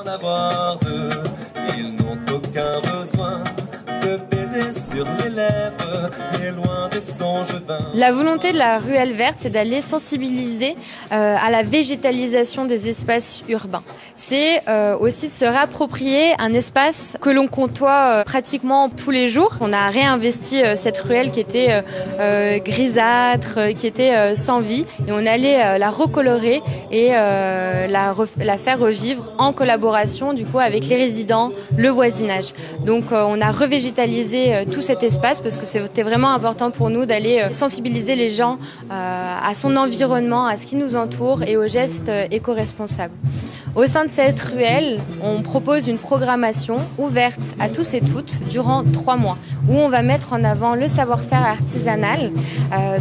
avoir deux. Ils n'ont aucun besoin de baiser sur les lèvres, mais loin des songes vains. La volonté de la ruelle verte, c'est d'aller sensibiliser à la végétalisation des espaces urbains. C'est aussi de se réapproprier un espace que l'on côtoie pratiquement tous les jours. On a réinvesti cette ruelle qui était grisâtre, qui était sans vie, et on allait la recolorer et la faire revivre en collaboration du coup avec les résidents, le voisinage. Donc on a revégétalisé tout cet espace parce que c'était vraiment important pour nous d'aller sensibiliser les gens à son environnement, à ce qui nous entoure et aux gestes éco-responsables. Au sein de cette ruelle, on propose une programmation ouverte à tous et toutes durant 3 mois, où on va mettre en avant le savoir-faire artisanal,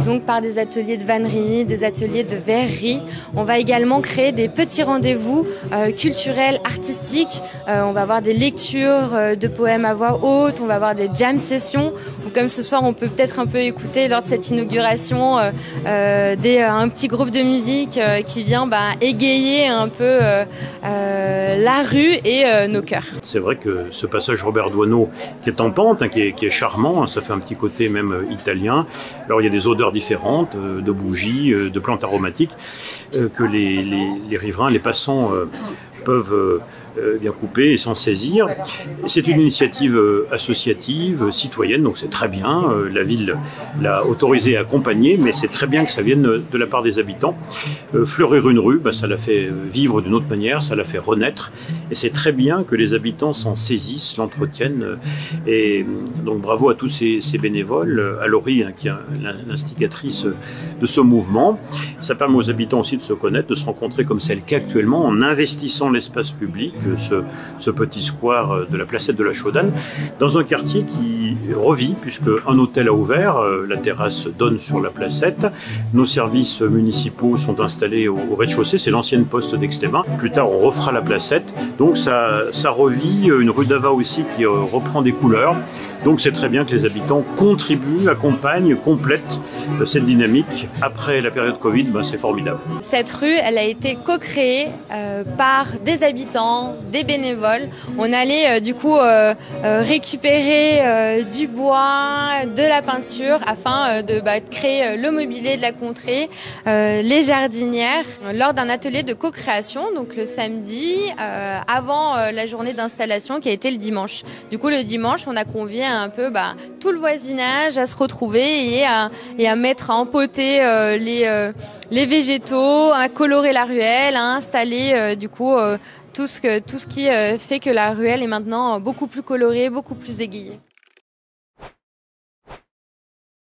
donc par des ateliers de vannerie, des ateliers de verrerie. On va également créer des petits rendez-vous culturels, artistiques. On va avoir des lectures de poèmes à voix haute, on va avoir des jam sessions, ou comme ce soir on peut peut-être un peu écouter lors de cette inauguration un petit groupe de musique qui vient égayer un peu la rue et nos cœurs. C'est vrai que ce passage Robert Doisneau qui est en pente, qui est charmant, ça fait un petit côté même italien. Alors il y a des odeurs différentes, de bougies, de plantes aromatiques, que les riverains, les passants peuvent bien couper et s'en saisir. C'est une initiative associative, citoyenne, donc c'est très bien. La ville l'a autorisé et accompagné, mais c'est très bien que ça vienne de la part des habitants. Fleurir une rue, ça la fait vivre d'une autre manière, ça la fait renaître, et c'est très bien que les habitants s'en saisissent, l'entretiennent, et donc bravo à tous ces bénévoles, à Laurie qui est l'instigatrice de ce mouvement. Ça permet aux habitants aussi de se connaître, de se rencontrer comme c'est le cas actuellement, en investissant l'espace public, ce petit square de la placette de la Chaudane, dans un quartier qui revit, puisque un hôtel a ouvert, la terrasse donne sur la placette, nos services municipaux sont installés au rez-de-chaussée, c'est l'ancienne poste d'Aix-les-Bains. Plus tard, on refera la placette, donc ça revit, une rue d'Ava aussi qui reprend des couleurs, donc c'est très bien que les habitants contribuent, accompagnent, complètent cette dynamique. Après la période Covid, c'est formidable. Cette rue, elle a été co-créée par des habitants, des bénévoles. On allait récupérer du bois, de la peinture afin de créer le mobilier de la contrée, les jardinières, lors d'un atelier de co-création, donc le samedi, avant la journée d'installation qui a été le dimanche. Du coup, le dimanche, on a convié un peu tout le voisinage à se retrouver et à mettre à empoter les végétaux, à colorer la ruelle, à installer tout ce qui fait que la ruelle est maintenant beaucoup plus colorée, beaucoup plus égayée.